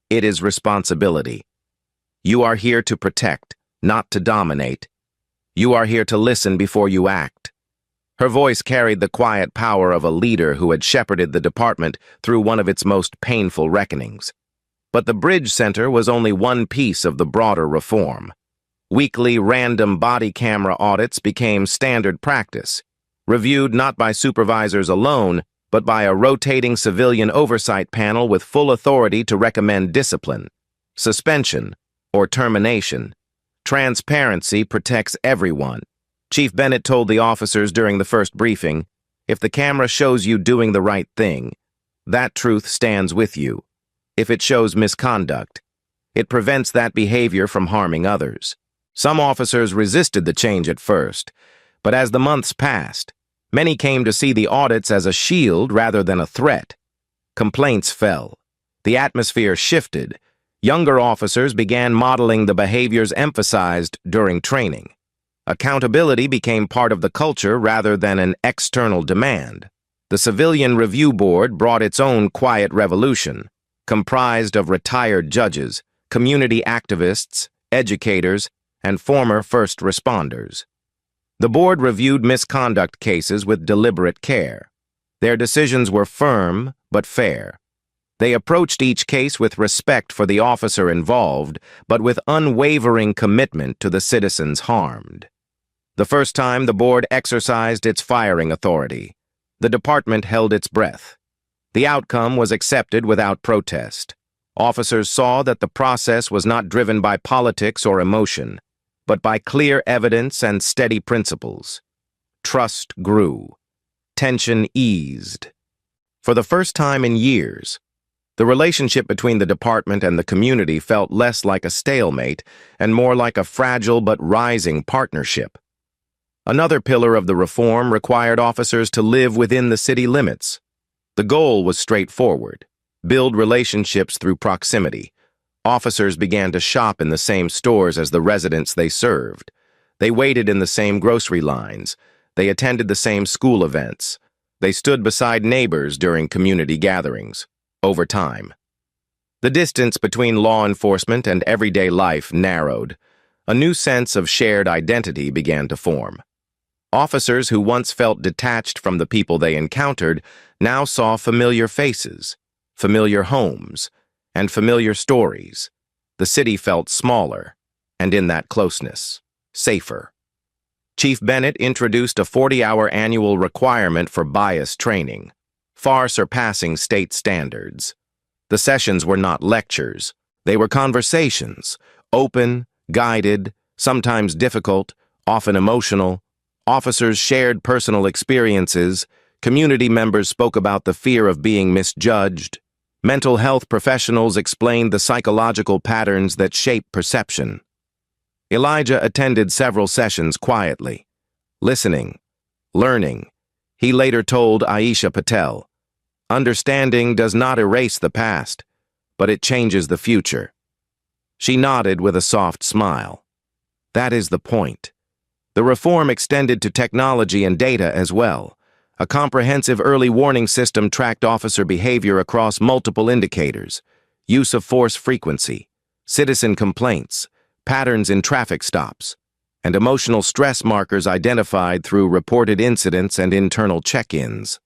"It is responsibility. You are here to protect, not to dominate. You are here to listen before you act." Her voice carried the quiet power of a leader who had shepherded the department through one of its most painful reckonings. But the Bridge Center was only one piece of the broader reform. Weekly random body camera audits became standard practice, reviewed not by supervisors alone, but by a rotating civilian oversight panel with full authority to recommend discipline, suspension, or termination. Transparency protects everyone. Chief Bennett told the officers during the first briefing, "If the camera shows you doing the right thing, that truth stands with you. if it shows misconduct. It prevents that behavior from harming others. Some officers resisted the change at first, but as the months passed, many came to see the audits as a shield rather than a threat. Complaints fell. The atmosphere shifted. Younger officers began modeling the behaviors emphasized during training. Accountability became part of the culture rather than an external demand. The Civilian Review Board brought its own quiet revolution, comprised of retired judges, community activists, educators, and former first responders. The board reviewed misconduct cases with deliberate care. Their decisions were firm but fair. They approached each case with respect for the officer involved, but with unwavering commitment to the citizens harmed. The first time the board exercised its firing authority, the department held its breath. The outcome was accepted without protest. Officers saw that the process was not driven by politics or emotion, but by clear evidence and steady principles. Trust grew. Tension eased. For the first time in years, the relationship between the department and the community felt less like a stalemate and more like a fragile but rising partnership. Another pillar of the reform required officers to live within the city limits. The goal was straightforward: build relationships through proximity. Officers began to shop in the same stores as the residents they served. They waited in the same grocery lines. They attended the same school events. They stood beside neighbors during community gatherings. Over time, the distance between law enforcement and everyday life narrowed. A new sense of shared identity began to form. Officers who once felt detached from the people they encountered now saw familiar faces, familiar homes, and familiar stories. The city felt smaller, and in that closeness, safer. Chief Bennett introduced a 40-hour annual requirement for bias training, far surpassing state standards. The sessions were not lectures. They were conversations, open, guided, sometimes difficult, often emotional. Officers shared personal experiences. Community members spoke about the fear of being misjudged. Mental health professionals explained the psychological patterns that shape perception. Elijah attended several sessions quietly, listening, learning. He later told Aisha Patel, "Understanding does not erase the past, but it changes the future." She nodded with a soft smile. That is the point. The reform extended to technology and data as well. A comprehensive early warning system tracked officer behavior across multiple indicators: use of force frequency, citizen complaints, patterns in traffic stops, and emotional stress markers identified through reported incidents and internal check-ins.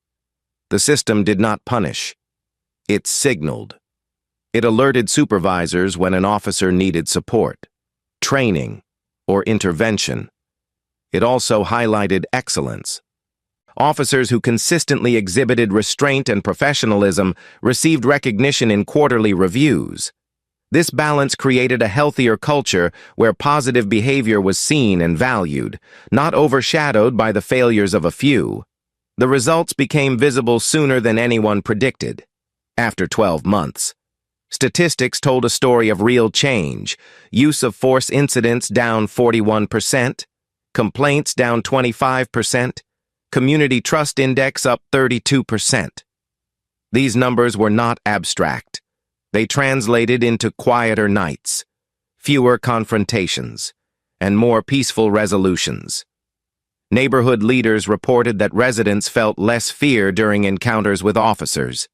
The system did not punish. It signaled. It alerted supervisors when an officer needed support, training, or intervention. It also highlighted excellence. Officers who consistently exhibited restraint and professionalism received recognition in quarterly reviews. This balance created a healthier culture where positive behavior was seen and valued, not overshadowed by the failures of a few. The results became visible sooner than anyone predicted. After 12 months, statistics told a story of real change: use of force incidents down 41%, complaints down 25%, Community Trust Index up 32%. These numbers were not abstract. They translated into quieter nights, fewer confrontations, and more peaceful resolutions. Neighborhood leaders reported that residents felt less fear during encounters with officers.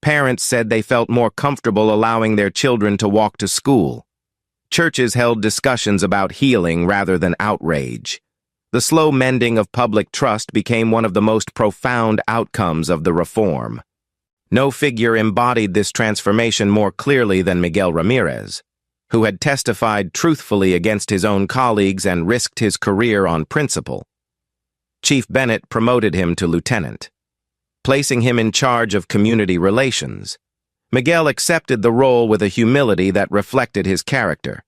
Parents said they felt more comfortable allowing their children to walk to school. Churches held discussions about healing rather than outrage. The slow mending of public trust became one of the most profound outcomes of the reform. No figure embodied this transformation more clearly than Miguel Ramirez, who had testified truthfully against his own colleagues and risked his career on principle. Chief Bennett promoted him to lieutenant, placing him in charge of community relations. Miguel accepted the role with a humility that reflected his character.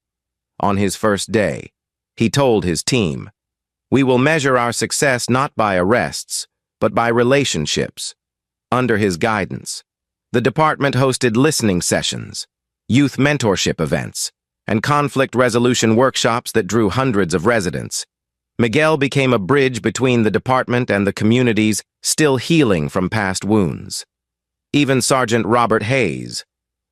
On his first day, he told his team, "We will measure our success not by arrests, but by relationships." Under his guidance, The department hosted listening sessions, youth mentorship events, and conflict resolution workshops that drew hundreds of residents. Miguel became a bridge between the department and the communities still healing from past wounds. Even Sergeant Robert Hayes,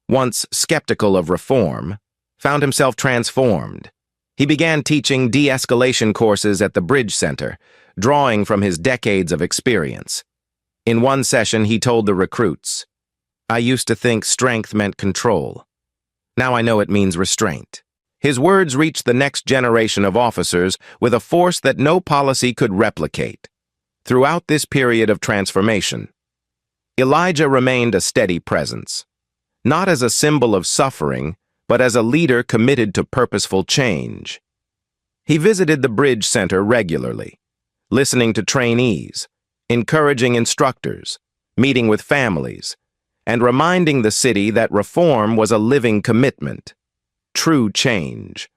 once skeptical of reform, found himself transformed. He began teaching de-escalation courses at the Bridge Center, drawing from his decades of experience. In one session, he told the recruits, "I used to think strength meant control. Now I know it means restraint." His words reached the next generation of officers with a force that no policy could replicate. Throughout this period of transformation, Elijah remained a steady presence, not as a symbol of suffering, but as a leader committed to purposeful change. He visited the Bridge Center regularly, listening to trainees, encouraging instructors, meeting with families, and reminding the city that reform was a living commitment. True change,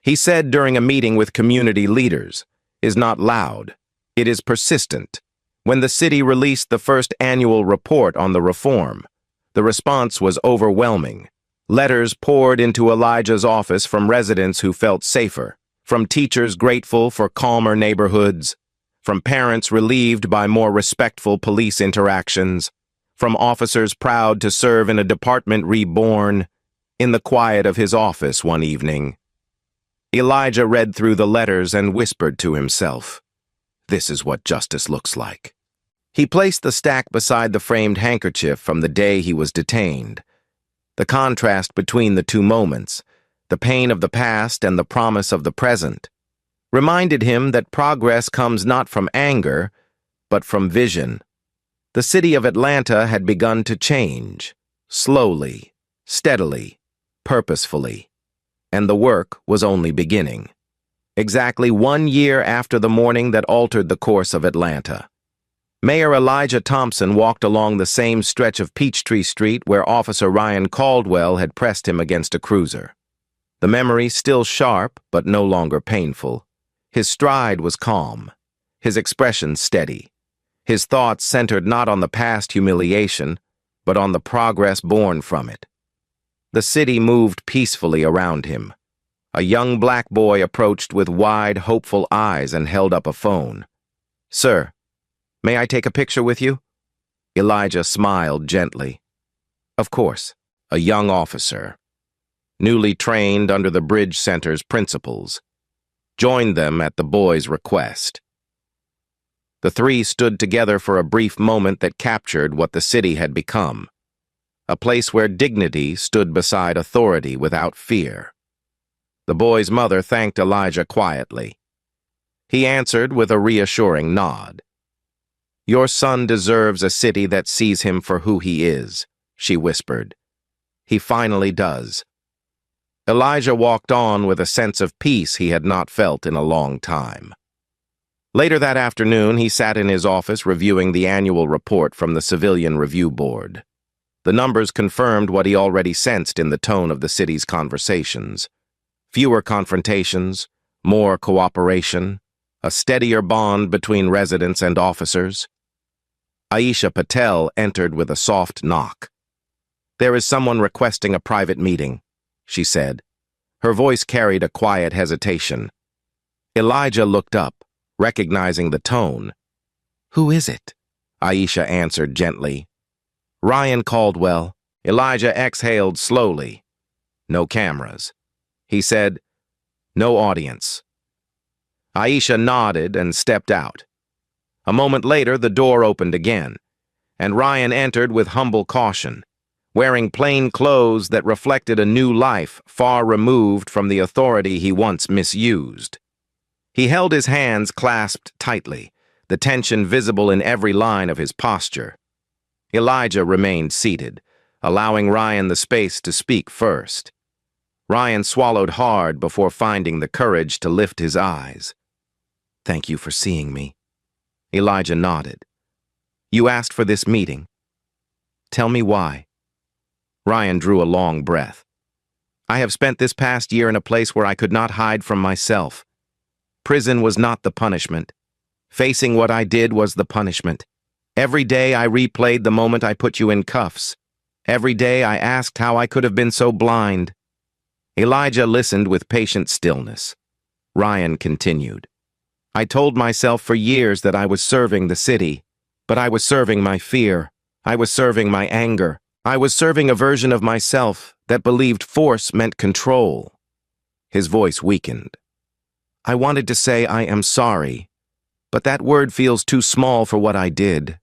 he said during a meeting with community leaders, is not loud, it is persistent. When the city released the first annual report on the reform, the response was overwhelming. Letters poured into Elijah's office from residents who felt safer, from teachers grateful for calmer neighborhoods, from parents relieved by more respectful police interactions, from officers proud to serve in a department reborn. In the quiet of his office one evening, Elijah read through the letters and whispered to himself, "This is what justice looks like." He placed the stack beside the framed handkerchief from the day he was detained. The contrast between the two moments, the pain of the past and the promise of the present, reminded him that progress comes not from anger, but from vision. The city of Atlanta had begun to change, slowly, steadily, purposefully, and the work was only beginning. Exactly 1 year after the morning that altered the course of Atlanta, Mayor Elijah Thompson walked along the same stretch of Peachtree Street where Officer Ryan Caldwell had pressed him against a cruiser. The memory still sharp, but no longer painful. His stride was calm, his expression steady. His thoughts centered not on the past humiliation, but on the progress born from it. The city moved peacefully around him. A young black boy approached with wide, hopeful eyes and held up a phone. "Sir, may I take a picture with you?" Elijah smiled gently. Of course, a young officer, newly trained under the Bridge Center's principles, joined them at the boy's request. The three stood together for a brief moment that captured what the city had become, a place where dignity stood beside authority without fear. The boy's mother thanked Elijah quietly. He answered with a reassuring nod. "Your son deserves a city that sees him for who he is," she whispered. "He finally does." Elijah walked on with a sense of peace he had not felt in a long time. Later that afternoon, he sat in his office reviewing the annual report from the Civilian Review Board. The numbers confirmed what he already sensed in the tone of the city's conversations. Fewer confrontations, more cooperation, a steadier bond between residents and officers. Aisha Patel entered with a soft knock. "There is someone requesting a private meeting," she said. Her voice carried a quiet hesitation. Elijah looked up, recognizing the tone. "Who is it?" Aisha answered gently. "Ryan Caldwell." Elijah exhaled slowly. "No cameras." He said, "No audience." Aisha nodded and stepped out. A moment later, the door opened again, and Ryan entered with humble caution, wearing plain clothes that reflected a new life far removed from the authority he once misused. He held his hands clasped tightly, the tension visible in every line of his posture. Elijah remained seated, allowing Ryan the space to speak first. Ryan swallowed hard before finding the courage to lift his eyes. "Thank you for seeing me." Elijah nodded. "You asked for this meeting. Tell me why." Ryan drew a long breath. "I have spent this past year in a place where I could not hide from myself. Prison was not the punishment. Facing what I did was the punishment. Every day I replayed the moment I put you in cuffs. Every day I asked how I could have been so blind. Elijah listened with patient stillness. Ryan continued. I told myself for years that I was serving the city, but I was serving my fear. I was serving my anger. I was serving a version of myself that believed force meant control. His voice weakened. I wanted to say I am sorry, but that word feels too small for what I did.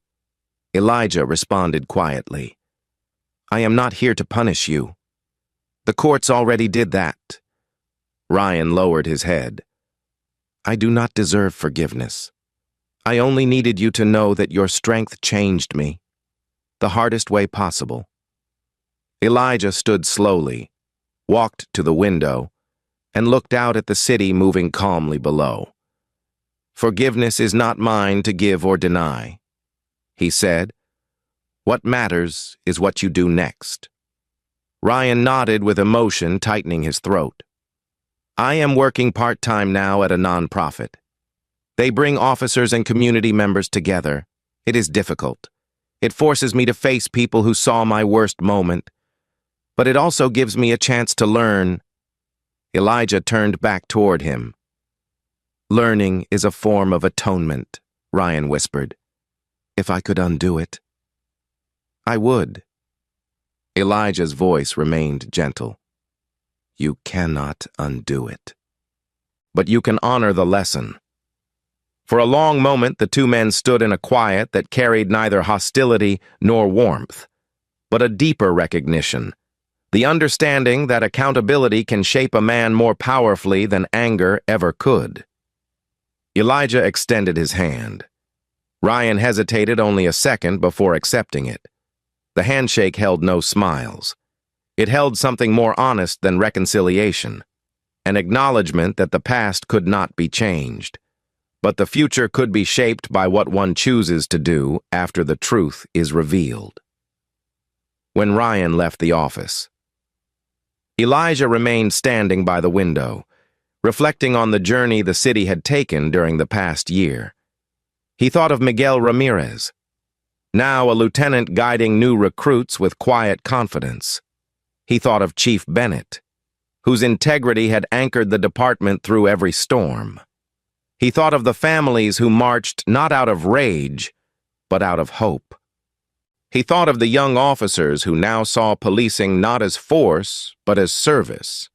Elijah responded quietly. I am not here to punish you. The courts already did that. Ryan lowered his head. I do not deserve forgiveness. I only needed you to know that your strength changed me, the hardest way possible. Elijah stood slowly, walked to the window, and looked out at the city moving calmly below. Forgiveness is not mine to give or deny, he said. What matters is what you do next. Ryan nodded with emotion tightening his throat. I am working part-time now at a nonprofit. They bring officers and community members together. It is difficult. It forces me to face people who saw my worst moment. But it also gives me a chance to learn. Elijah turned back toward him. Learning is a form of atonement, Ryan whispered. If I could undo it, I would. Elijah's voice remained gentle. You cannot undo it. But you can honor the lesson. For a long moment, the two men stood in a quiet that carried neither hostility nor warmth, but a deeper recognition, the understanding that accountability can shape a man more powerfully than anger ever could. Elijah extended his hand. Ryan hesitated only a second before accepting it. The handshake held no smiles. It held something more honest than reconciliation, an acknowledgement that the past could not be changed, but the future could be shaped by what one chooses to do after the truth is revealed. When Ryan left the office, Elijah remained standing by the window, reflecting on the journey the city had taken during the past year. He thought of Miguel Ramirez, now a lieutenant guiding new recruits with quiet confidence. He thought of Chief Bennett, whose integrity had anchored the department through every storm. He thought of the families who marched not out of rage, but out of hope. He thought of the young officers who now saw policing not as force, but as service.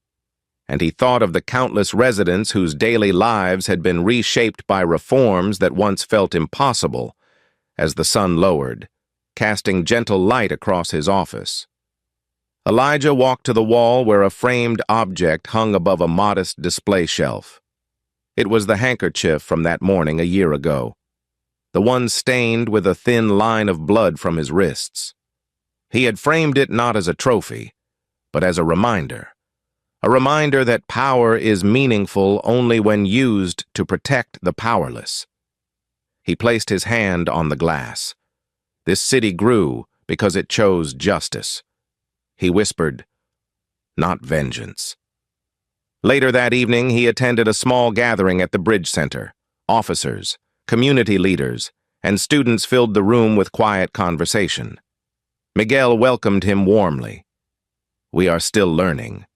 And he thought of the countless residents whose daily lives had been reshaped by reforms that once felt impossible, as the sun lowered, casting gentle light across his office. Elijah walked to the wall where a framed object hung above a modest display shelf. It was the handkerchief from that morning a year ago, the one stained with a thin line of blood from his wrists. He had framed it not as a trophy, but as a reminder that power is meaningful only when used to protect the powerless. He placed his hand on the glass. This city grew because it chose justice. He whispered, not vengeance. Later that evening, he attended a small gathering at the Bridge Center. Officers, community leaders, and students filled the room with quiet conversation. Miguel welcomed him warmly. We are still learning.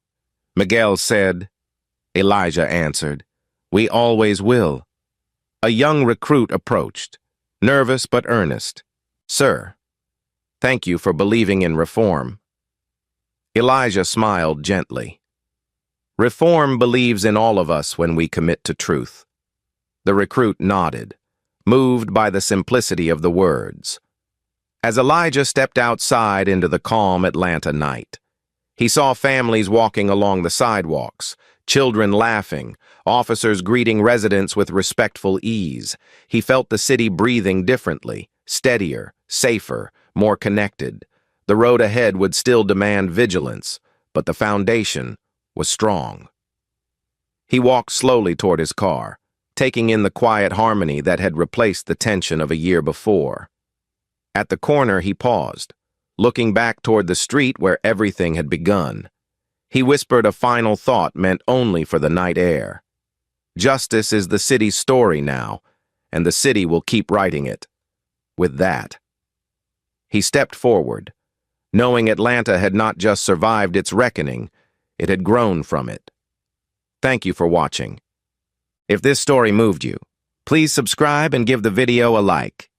Miguel said. Elijah answered, we always will. A young recruit approached, nervous but earnest. Sir, thank you for believing in reform. Elijah smiled gently. Reform believes in all of us when we commit to truth. The recruit nodded, moved by the simplicity of the words. As Elijah stepped outside into the calm Atlanta night, he saw families walking along the sidewalks, children laughing, officers greeting residents with respectful ease. He felt the city breathing differently, steadier, safer, more connected. The road ahead would still demand vigilance, but the foundation was strong. He walked slowly toward his car, taking in the quiet harmony that had replaced the tension of a year before. At the corner, he paused, looking back toward the street where everything had begun. He whispered a final thought meant only for the night air. Justice is the city's story now, and the city will keep writing it. With that, he stepped forward, knowing Atlanta had not just survived its reckoning, it had grown from it. Thank you for watching. If this story moved you, please subscribe and give the video a like.